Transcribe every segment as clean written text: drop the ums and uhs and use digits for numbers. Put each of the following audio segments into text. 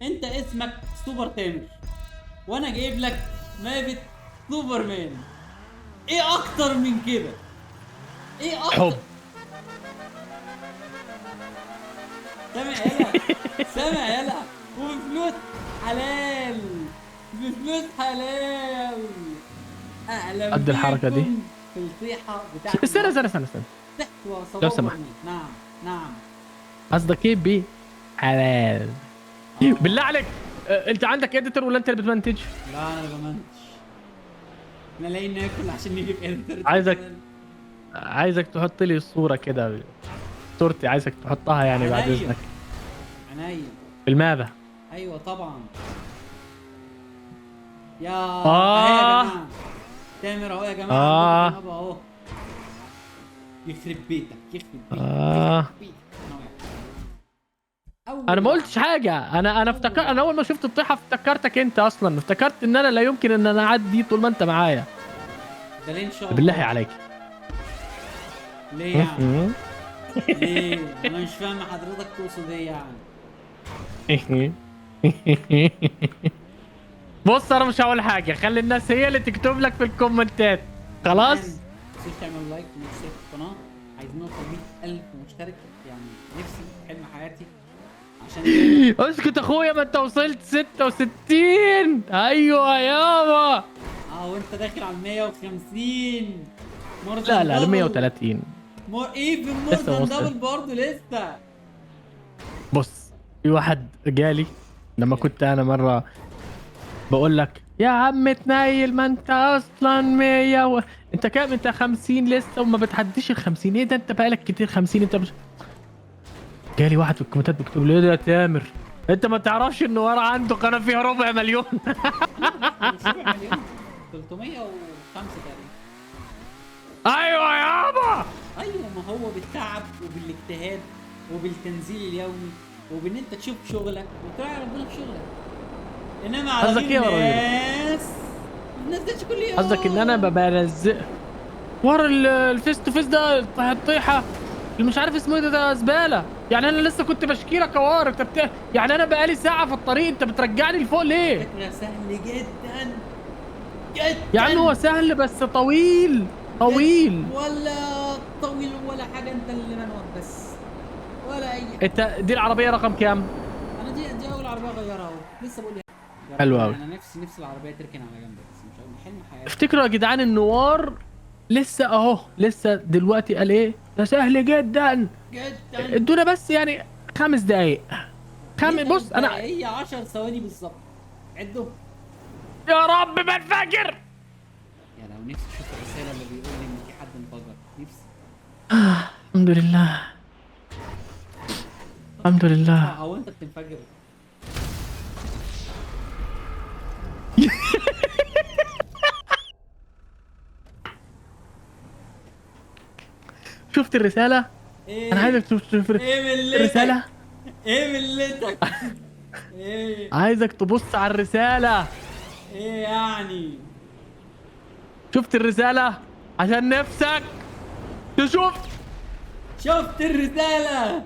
انت اسمك سوبر تامر وانا جايب لك مابة سوبرمان. ايه اكتر من كده؟ ايه حب. اكتر؟ سامع يلا، سامع يلا. وبفلوس حلال، بفلوس حلال. اهلا قد الحركه دي. بيكم في الصيحة بتاعت استنى النهارده. استنى استنى استنى. ضحك لو وصباب سمحت، ورموز. نعم نعم. قصدك ايه ب حلال؟ اه بالله عليك، انت عندك اديتور ولا انت اللي بتمنتج؟ لا انا اللي بمنتج. احنا لاقيين ناكل عشان نجيب اديتور عايزك كمان. عايزك تحط لي الصوره كده، صورتي عايزك تحطها يعني بعد عينيا، اذنك. عينيا. بالماذا؟ ايوه طبعا. يا اهي يا اه جماعه، تامر اهو يا جماعه، عندكم في اه المابا اهو. يخرب بيتك، يخرب بيتك، يخرب اه. بيتك. انا واقع. انا اول ما قلتش لحظه، حاجه، انا اول افتكر، انا لحظه. اول ما شفت الطيحه افتكرتك انت اصلا، افتكرت ان انا لا يمكن ان انا اعدي طول ما انت معايا. ده ليه ان شاء بالله الله؟ عليك. ليه يعني؟ ليه؟ انا مش فاهم حضرتك تقصد ايه يعني. بص انا مش هقول حاجه، خلي الناس هي اللي تكتب لك في الكومنتات. جدعان خلاص. متنسوش تعملوا لايك وتشتركوا في القناه. عايزين نوصل 100,000 مشترك، يعني نفسي حلم حياتي عشان كده. اسكت اخويا، ما انت وصلت 66. ايوه يابا. اه وانت داخل على 150. مور لا ذان لا ل دبل. 130. مور ايفن مور لسه ذان وصل. دبل برضه لسه. بص، في واحد جالي لما كنت انا مره بقول لك يا عم تنيل، ما انت اصلا 100 انت كام؟ انت 50 لسه وما بتعديش ال 50. ايه ده انت بقالك كتير 50؟ انت مش... جالي واحد في الكومنتات بيكتب لي ايه ده يا تامر، انت ما تعرفش ان ورا عنده قناه فيها ربع مليون؟ لا مش ربع مليون، 305 تقريبا. ايوه يابا. ايوه ما هو بالتعب وبالاجتهاد وبالتنزيل اليومي وبان انت تشوف شغلك وتراعي ربنا في شغلك. انما على قصدك غير ايه يا راجل؟ الناس ما بتنزلش كل قصدك ان انا يوم. بنزل ورا الفيس تو فيس ده الطيحه اللي مش عارف اسمه ايه ده زباله. يعني انا لسه كنت بشكي لك حوار انت يعني انا بقالي ساعه في الطريق، انت بترجعني لفوق على ليه؟ فكرة سهل جدا يا عم هو جدا. سهل بس طويل جد طويل. ولا طويل ولا حاجة، انت اللي منوط بس، ولا اي حاجة. انت دي العربيه رقم كام؟ انا دي اول عربية اغيرها اهو، لسه بقول يا رب. حلو قوي. انا نفسي العربية تركن على جنب، بس مش عارف، حلم حياتي. افتكروا يا جدعان النوار لسه اهو، لسه دلوقتي قال ايه ده سهل جدا. جدا. ادونا بس يعني 5 دقايق. ليه خمس بص انا، دقايق؟ هي 10 ثواني بالظبط. عدوا. يا رب ما نفجر. يا لو نفسي اشوف الرسالة اللي بيقول لي ان في حد انفجر، نفسي. الحمد لله. الحمد لله. او انت بتنفجر. شفت الرسالة؟ أنا ايه؟ عايزك تشوف ايه ملتك؟ الرسالة. ايه ملتك؟ ايه؟ عايزك تبص على الرسالة. ايه يعني؟ شفت الرسالة؟ عشان نفسك تشوف. شفت الرسالة؟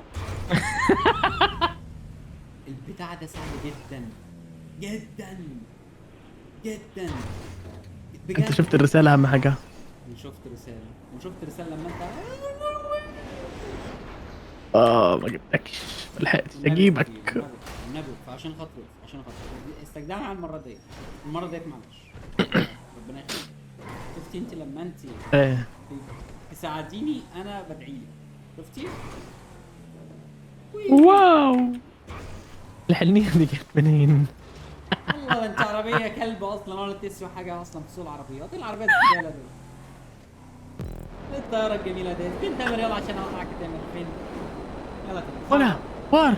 البتاع ده سهل جدا جدا جدا أنت بجد. شفت الرسالة أهم حاجة. شفت رسالة، وشفت رسالة لما انت ما جبتكش، ملحقتش والنبي أجيبك. استجيب، والنبي، والنبي عشان خاطري، عشان خاطري استجدعني على المرة ديت. المرة ديت معلش. ربنا يخليك. شفتي انت لما انت إيه. تساعديني انا بدعيلك. شفتي؟ واو. الحنية دي جت منين؟ والله ده انت عربية كلب اصلا، ولا تسوى حاجة اصلا في سوق العربيات. ايه العربية الزبالة دي؟ ايه الطيارة الجميلة دي؟ فين تامر؟ يلا عشان اوقعك يا تامر، فين؟ يلا تامر. ولا وار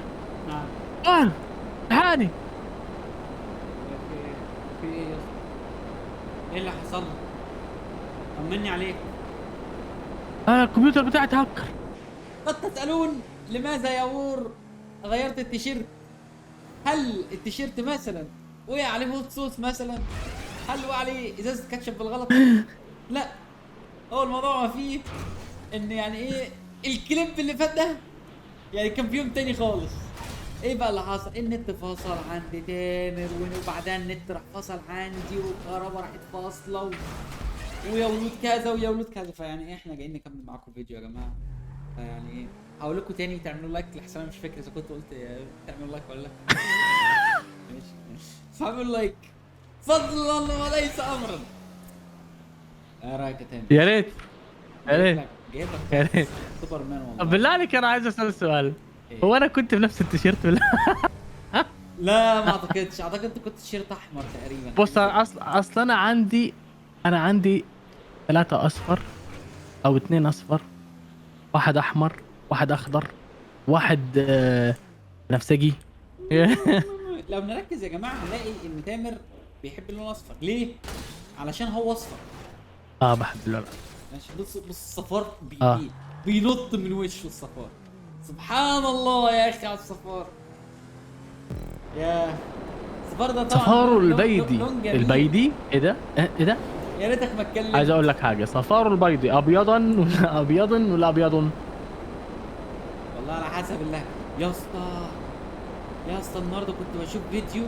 نعم. وار الحقني. في ايه يا اسطى؟ ايه اللي حصل لك؟ طمني عليك. أنا الكمبيوتر بتاعي اتهكر. قد تسألون لماذا يا وور غيرت التيشيرت؟ هل التيشيرت مثلا وقع عليه هوت صوص مثلا؟ هل وقع عليه ازازة كاتشب بالغلط؟ لا، هو الموضوع ما فيه ان يعني ايه، الكليب اللي فات ده يعني كان في يوم تاني خالص. ايه بقى اللي حصل؟ النت فصل عند تامر وبعدها النت راح فصل عندي والكهرباء راحت فاصله ويا ولود كذا ويا ولود كذا. فيعني احنا جايين نكمل معاكم الفيديو يا جماعه. فيعني ايه، هقول لكم تاني تعملوا لايك لحسن انا مش فاكر اذا كنت قلت تعملوا لايك ولا لا. ماشي فاعملوا لايك فضلا وليس امرا. ايه رايك يا تامر؟ يا ريت يا ريت جايب يا لك ريت. سوبر مان طب والله. بالله عليك انا عايز اسال سؤال. إيه؟ هو انا كنت بنفس التيشيرت ولا؟ لا ما اعتقدش، اعتقد انت كنت تيشيرت احمر تقريبا. بص اصل انا عندي 3 اصفر او 2 اصفر، واحد احمر، واحد اخضر، واحد بنفسجي. لو نركز يا جماعه هنلاقي ان تامر بيحب اللون الاصفر. ليه؟ علشان هو اصفر. اه بحب اللون. ماشي بص بص الصفار آه. بينط من وشه الصفار. سبحان الله يا اخي على الصفار. يا الصفار ده طبعا صفار لون البيدي. لون جميل. البيدي ايه ده؟ ايه ده؟ يا ريتك ما اتكلمت. عايز اقول لك حاجه، صفار البيضي ابيضا ولا ابيضا ولا ابيض؟ والله على حسب الله. يا اسطى يا اسطى النهارده كنت بشوف فيديو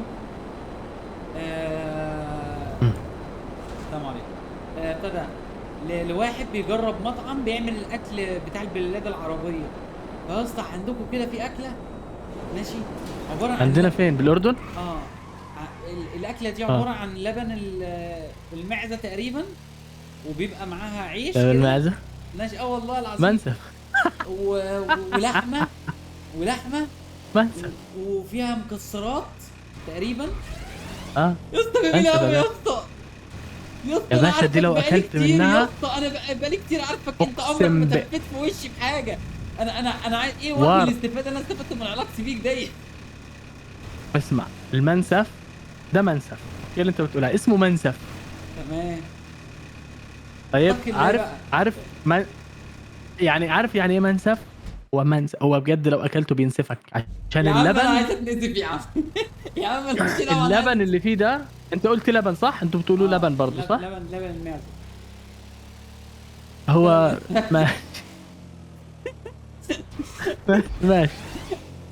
السلام عليكم. ابتدى لواحد بيجرب مطعم بيعمل الاكل بتاع البلاد العربيه. فيا اسطى عندكم كده في اكله ماشي عباره عن عندنا فين بالاردن؟ الاكله دي عباره عن لبن المعزه تقريبا، وبيبقى معاها عيش كده المعزه ماشي. والله العظيم منسف. ولحمه منسف. وفيها مكسرات تقريبا. اه يا اسطى جميله منسف قوي يا يا باشا. اسطى. يا اسطى يا أنا باشا دي عارفك لو بقالي أكلت كتير منها- يا اسطى، انا بقالي كتير عارفك. انت عمرك أقسم ما ب- تفيت في وشي بحاجه. انا عايز ايه وجه وار. الاستفاده اللي انا استفدت من علاقتي بيك دي. اسمع، المنسف ده منسف، ايه اللي انت بتقولها اسمه منسف. تمام. طيب فكر ليه عارف بقى؟ عارف يعني عارف يعني ايه منسف؟ هو منسف، هو بجد لو اكلته بينسفك عشان يا عم انا اللبن. عايز اتنزف يا عم. يا عم انا مش دعوه. اللبن اللي فيه ده، انت قلت لبن صح؟ انتوا بتقولوا لبن برضه صح؟ لبن المعزه. هو ماشي. ماشي.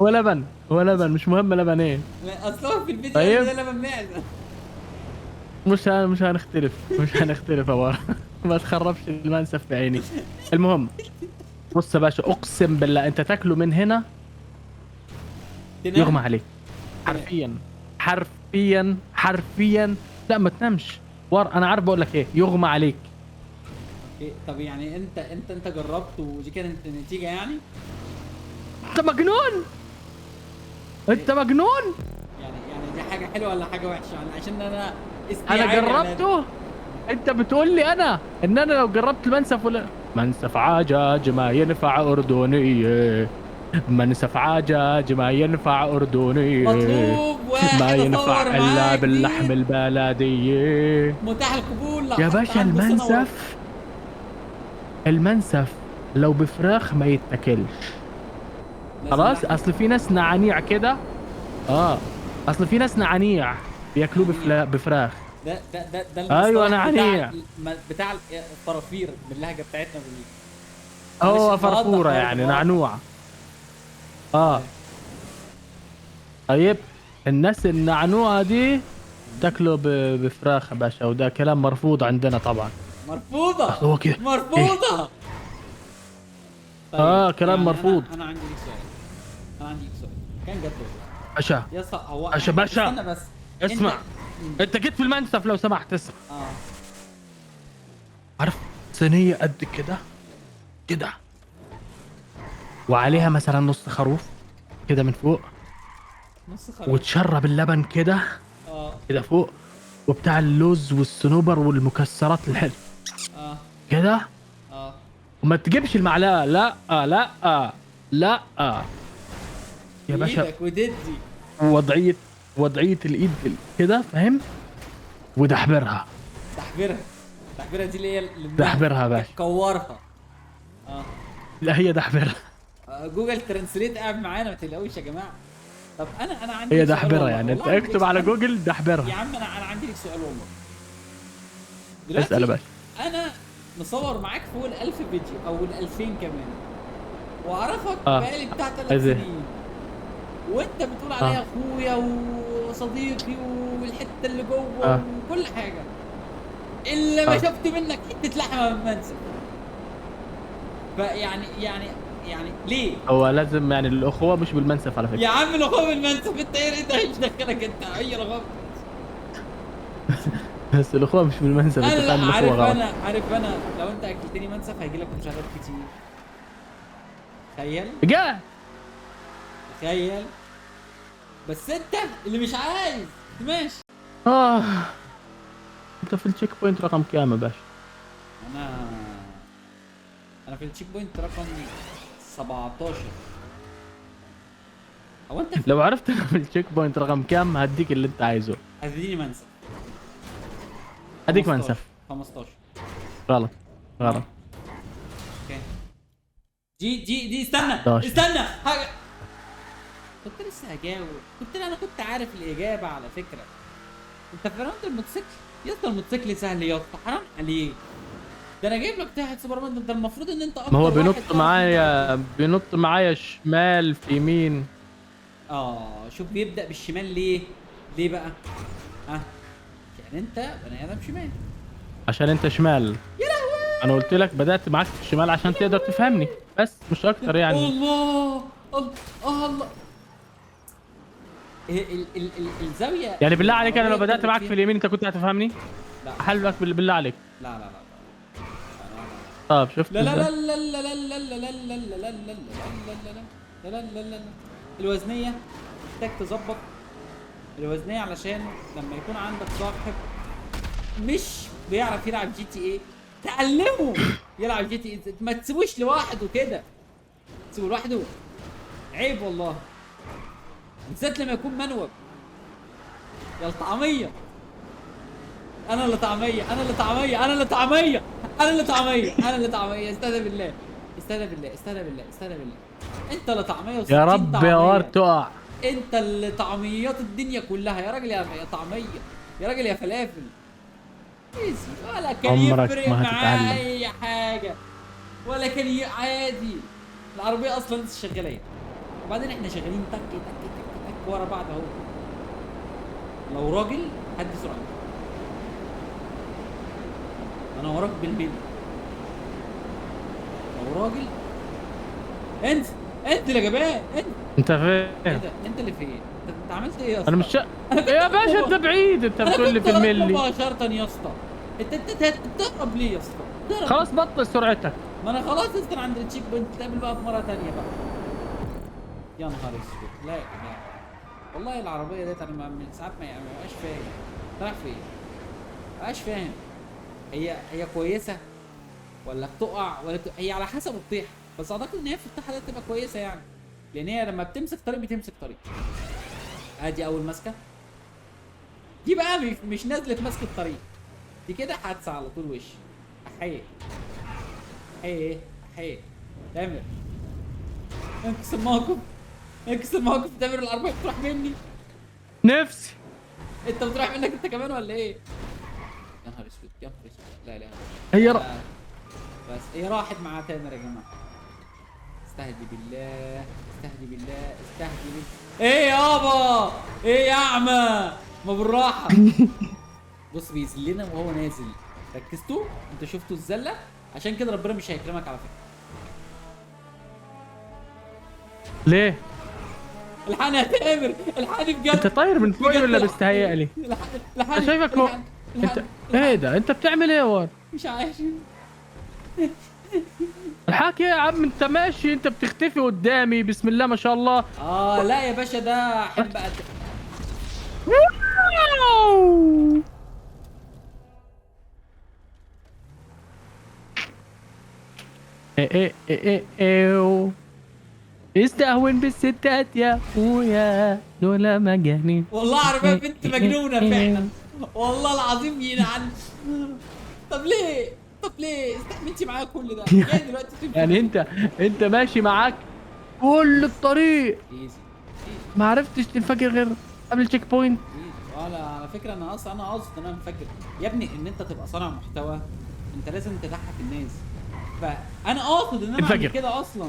هو لبن، هو لبن، مش مهم لبن ايه. اصلا في الفيديو طيب. ده لبن معزه. مش هنختلف يا بابا. ما تخربش المنسف بعيني. المهم بص يا باشا، اقسم بالله انت تاكله من هنا يغمى عليك. حرفيا لا ما تنامش. انا عارف بقول لك ايه، يغمى عليك. اوكي طب يعني انت جربت ودي كانت النتيجه يعني؟ انت مجنون، انت مجنون. يعني دي حاجه حلوه ولا حاجه وحشه؟ يعني عشان انا انا جربته. انت بتقول لي ان انا لو جربت المنسف ولا منسف عجاج ما ينفع اردنيه، منسف عجاج ما ينفع اردنيه، مطلوب واحد ما ينفع أصور الا معاك باللحم دي. البلديه. متاح القبول لو يا حد باشا عنده سنة المنسف لو بفراخ ما يتاكلش لازم خلاص. لحمة. اصل في ناس نعانيع كده. اصل في ناس نعانيع بياكلوه بفراخ. ده أيوة، المصطلح نعنيع. بتاع الفرافير باللهجه بتاعتنا هو معلش، بوضح فرفوره برضه، يعني بوضح. نعنوع. طيب الناس النعنوعه دي تاكله بفراخ يا باشا، وده كلام مرفوض عندنا طبعا. مرفوضه. هو كده مرفوضه. كلام مرفوض. انا عندي ليك سؤال. كان جد والله باشا يا اسطى. هو باشا استنى بس. اسمع، انت جيت في المنسف لو سمحت اسمع. عارف صينيه قد كده وعليها مثلا نص خروف كده من فوق، نص خروف وتشرب اللبن كده كده فوق، وبتاع اللوز والصنوبر والمكسرات الحلوه كده. وما تجيبش المعلقه، لا يا باشا. ايدك وددي. وضعيه الايد كده فاهم، ودحبرها دي اللي هي دحبرها يا باشا. كورها. لا هي دحبرها. جوجل ترانسليت قاعد معانا ما تقلقوش يا جماعه. طب انا عندي هي لك سؤال دحبرها والله. يعني، انت والله عندي اكتب لك على سؤال. جوجل دحبرها. يا عم انا عندي لك سؤال والله. اسال يا باشا. انا مصور معاك فوق ال1000 فيديو، او ال2000 كمان، واعرفك آه. بقالي بتاع 3 عايز إيه؟ سنين. وانت بتقول عليا اخويا وصديقي والحته اللي جوه وكل حاجه، الا ما شفت منك حته لحمه من منسف. فيعني ليه؟ هو لازم يعني الاخوه مش بالمنسف على فكره. يا عم الاخوه من منسف، انت ايه ده؟ ايش دخلك انت اي رغم؟ بس الاخوه مش بالمنسف، انت انا لا، فاهم الاخوه غلط. عارف انا لو انت اكلتني منسف هيجي لك مشاهدات كتير. تخيل جاء تخيل. بس انت اللي مش عايز. ماشي. اه انت في التشيك بوينت رقم كام يا باشا؟ انا انا في التشيك بوينت رقم 17. هو انت لو عرفت انا في التشيك بوينت رقم كام هديك اللي انت عايزه. هتديني منسف. هديك 15. منسف. 15. غلط غلط. اوكي. دي استنى 11. استنى حاجه. كنت لسه هجاوب، انا كنت عارف الاجابه على فكره. انت في راوند الموتوسيكل يا اسطى، الموتوسيكل سهل يا اسطى، حرام عليك. ده انا جايب لك تحت سوبرمان، ده انت المفروض ان انت اكتر ما هو واحد بينط تعرف معايا بينط معايا شمال في يمين. شوف بيبدأ بالشمال ليه؟ ليه بقى؟ ها؟ يعني انت بني ادم شمال. عشان انت شمال. يا لهوي. انا قلت لك بدأت معاك في الشمال عشان تقدر تفهمني، بس مش اكتر يعني. الله الله الله. الزاوية يعني بالله عليك انا لو العربية بدأت اتضربت معاك في فيها. اليمين انت كنت هتفهمني؟ لا احلفك بالله عليك. لا لا لا طب شفت لا لا ازاي؟ لا لا لا لا لا لا لا لا لا لا لا لا لا لا. الوزنية محتاج تظبط الوزنية علشان لما يكون عندك صاحب مش بيعرف يلعب جي تي ايه تعلمه يلعب جي تي ايه. ما تسيبوش لوحده كده، تسيبه لوحده عيب والله، بالذات لما يكون منوب. يا الطعمية، انا اللي طعمية، انا اللي طعمية، انا اللي طعمية، انا اللي طعمية، انا اللي طعمية. استهدى بالله استهدى بالله استهدى بالله استهدى بالله. انت اللي طعمية يا و60 رب يا وار طعمية. تقع. انت اللي طعميات الدنيا كلها يا راجل، يا طعمية، يا راجل يا فلافل. ايزي، ولا كان عمرك يفرق ما معاه هتتعلم. اي حاجه، ولا كان عادي. العربيه اصلا لسه شغاله، وبعدين احنا شغالين تك تك تك تك ورا بعض اهو. لو راجل هدي سرعه، انا وراك بالملي. لو راجل انت اللي جبان انت. انت ايه فين؟ ده؟ انت اللي فين؟ انت عملت ايه يا اسطى؟ انا مش يا باشا انت بعيد، انت بتقول لي في الملي. مباشرة يا اسطى. انت بتهرب ليه يا اسطى؟ بتهرب خلاص بطل سرعتك. ما انا خلاص استنى عند التشيك بوينت، نتقابل بقى في مرة تانية بقى. يا نهار اسود، لا لا والله العربية ديت انا من ساعات ما بقاش فاهم رايح فين. ما بقاش فاهم هي كويسة ولا بتقع ولا هي على حسب الطيح، بس اعتقد ان هي في الطيحة دي تبقى كويسة يعني، لان هي لما بتمسك طريق بتمسك طريق. ادي اول ماسكة، دي بقى مش نازلة ماسكة طريق، دي كده حادثة على طول وش. احيي احيي احيي تامر، انكس الموقف، انكس الموقف. تامر العربية بتروح مني. نفسي انت بتروح منك انت كمان ولا ايه؟ يا نهار اسود يا نهار اسود، لا اله هي الا الله. بس هي راحت مع تامر يا جماعة. استهدي بالله استهدي بالله استهدي بالله. ايه يابا؟ ايه يا اعمى؟ ما بالراحة. بص بيذلنا وهو نازل، ركزتوا؟ انتوا شفتوا الزلة؟ عشان كده ربنا مش هيكرمك على فكرة. ليه؟ الحقني يا تامر، الحقني بجد. انت طاير من فوقي ولا بستهيألي؟ الحقني انا شايفك فوق. انت ايه ده؟ انت بتعمل ايه يا واد؟ مش عارف. الحاك يا عم، انت ماشي انت بتختفي قدامي، بسم الله ما شاء الله. لا يا باشا، ده حب ايه ايه ايه ايه استهون بالستات يا اخويا دول مجانين. والله عربية بنت مجنونة فعلا، والله العظيم يلعن. طب ليه؟ طب ليه استحملتي معايا كل ده؟ جاي دلوقتي تمشي. يعني انت ماشي معاك كل الطريق ايزي ما عرفتش تنفجر غير قبل التشيك بوينت. ولا على فكره انا قصد ان انا مفكر يا ابني ان انت تبقى صانع محتوى، انت لازم تضحك الناس. فانا قاصد ان انا اعمل انفجر. كده اصلا.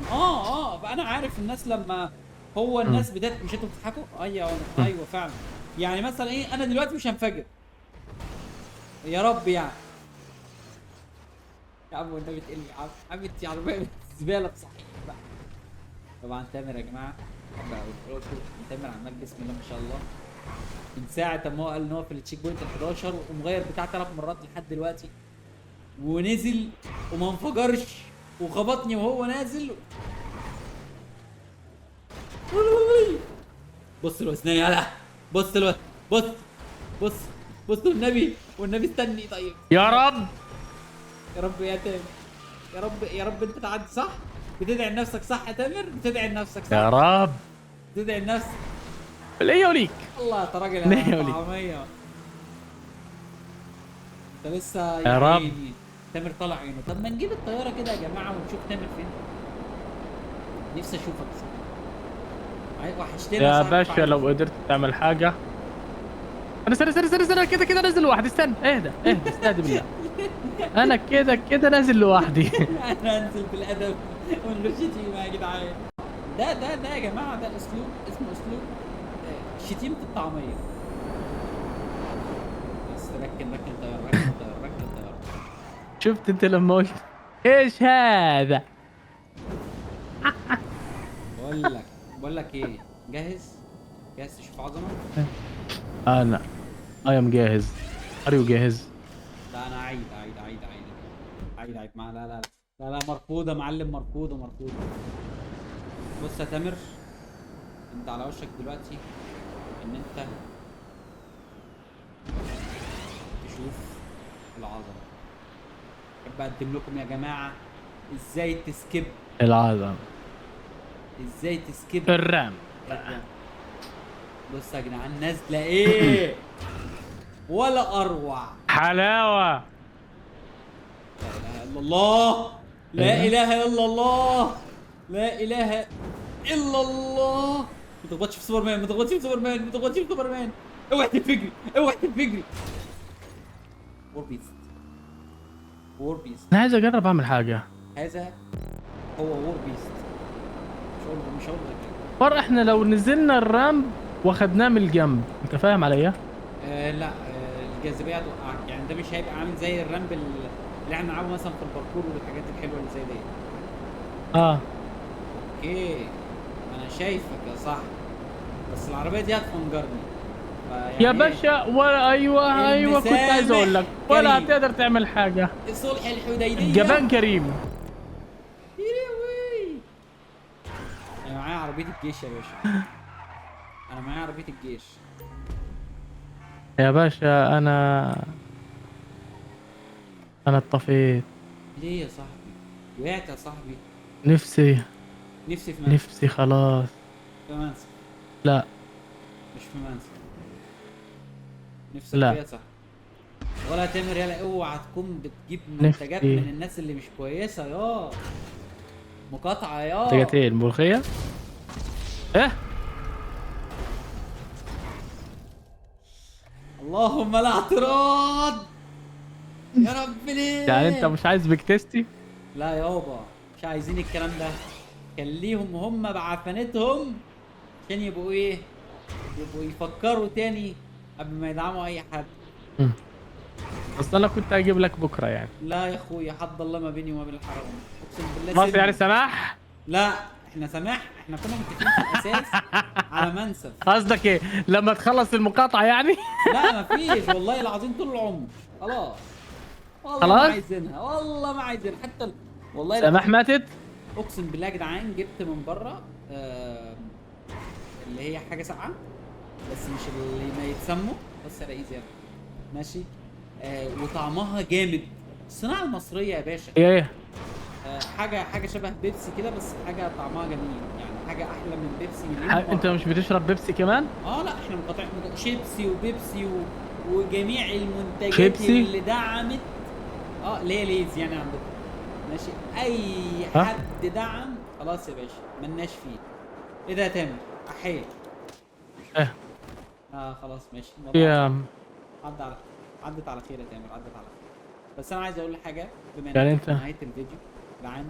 فانا عارف الناس لما هو الناس مش انتوا بتضحكوا؟ ايوه ايوه فعلا. يعني مثلا ايه، انا دلوقتي مش هنفجر يا رب يعني. يا عم والنبي تقل يا عم، عم انت عربيه زباله بصحيح بقى. طبعا تامر يا جماعه، بقى قلت لكم تامر عمال بسم الله ما شاء الله من ساعه ما هو قال ان هو في التشيك بوينت ال 11 ومغير بتاع 3 مرات لحد دلوقتي، ونزل وما انفجرش وخبطني وهو نازل. بص الوزنية يلا، بص بص بص بص والنبي والنبي استني طيب. يا رب يا رب يا تامر، يا رب يا رب انت تعدي صح. بتدعي لنفسك صح يا تامر، بتدعي لنفسك صح. يا رب بتدعي لنفسك. ليا وليك. الله انت راجل ليه يا ولي؟ طعمية. انت لسه يا يا رب. عيني تامر طالع عينه. طب ما نجيب الطيارة كده يا جماعة ونشوف تامر فين. نفسي اشوفك بصراحة. وحشتنا يا صاحبي باشا لو قدرت تعمل حاجة. انا استنى كده كده نازل لوحدي. استنى اهدى اهدى استهدي بالله. انا كده نازل لوحدي. انا انزل بالادب ونخش تيم يا جدعان. ده يا جماعه ده اسلوب اسمه اسلوب شتيمه الطعميه. بس ركن طياره ركن طياره. شفت انت لما قلت ايش هذا؟ بقول لك ايه، جاهز؟ جاهز تشوف عظمه؟ انا ام جاهز. اريو جاهز. لا انا عيد مع لا مرفوضه معلم، مرفوضه. بص يا تامر، انت على وشك دلوقتي ان انت تشوف العظمه. احب اقدم لكم يا جماعه ازاي تسكيب، العظم. ازاي تسكيب الرام. بص يا جدعان نازله ايه ولا اروع. حلاوة. لا اله الا الله، لا اله الا الله. ما تغلطش في سوبر مان. اوعى تنفجري. وور بيست. انا عايز اجرب اعمل حاجة. هذا هو وور بيست. مش هقول لك. مر احنا لو نزلنا الرام واخدناه من الجنب، انت فاهم عليا؟ لا الجاذبيه هتوقعك. يعني ده مش هيبقى عامل زي الرامب اللي احنا بنلعبه مثلا في الباركور والحاجات الحلوه اللي زي دي. اوكي انا شايفك يا صاحبي، بس العربيه دي هتفنجرني. يا باشا ولا ايوه كنت عايز اقول لك ولا هتقدر تعمل حاجه. صلح الحديديه. جبان كريم. انا معايا عربيه الجيش يا باشا. يا باشا انا اتطفيت. ليه يا صاحبي؟ وقعت يا صاحبي. نفسي في منسف. نفسي خلاص. في منسف. لا مش في منسف. نفسك لا. فيها صح. ولا تامر يلا اوعى تكون بتجيب منتجات نفسي. من الناس اللي مش كويسه يا مقاطعه يا. منتجات ايه؟ الملوخيه؟ ايه؟ اللهم لا اعتراض يا رب ليه؟ يعني انت مش عايز بيك تيستي؟ لا يابا مش عايزين الكلام ده. خليهم هم بعفنتهم عشان يبقوا ايه؟ يبقوا يفكروا تاني قبل ما يدعموا اي حد. اصل انا كنت هجيب لك بكره يعني. لا يا اخويا حد الله ما بيني وما بين الحرام. اقسم بالله خلاص سيبني. يعني سماح؟ لا احنا سماح، احنا كنا متفقين في الاساس على منسف. قصدك ايه؟ لما تخلص المقاطعه يعني؟ لا مفيش والله العظيم طول العمر. خلاص والله خلاص؟ ما عايزينها، والله ما عايزينها حتى والله سماح ماتت؟ اقسم بالله يا جدعان جبت من بره اللي هي حاجه ساقعه بس مش اللي ما يتسموا. بس يا رئيس يلا ماشي. وطعمها جامد. الصناعه المصريه يا باشا. ايه؟ حاجه شبه بيبسي كده بس حاجه طعمها جميل. يعني حاجه احلى من بيبسي مليون مرة. انت مش بتشرب بيبسي كمان؟ لا احنا مقاطعين شيبسي وبيبسي وجميع المنتجات شيبسي؟ اللي دعمت ليه ليز يعني عندكم ماشي. اي حد دعم خلاص يا باشا ملناش فيه. ايه ده يا تامر؟ احيه. ايه؟ خلاص ماشي. يا عدت على خير يا تامر، عدت على خير. بس انا عايز اقول حاجه بما يعني ان انت نهايه الفيديو يا جدعان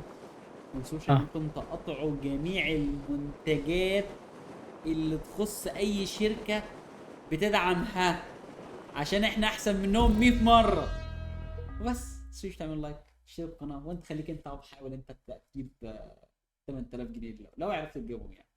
ما تنسوش ان انتم تقطعوا جميع المنتجات اللي تخص اي شركه بتدعمها، عشان احنا احسن منهم 100 مره. وبس تنسوش تعمل لايك، تشترك القناه، وانت خليك انت وحاول انت تجيب 8000 جنيه لو عرفت تجيبهم يعني.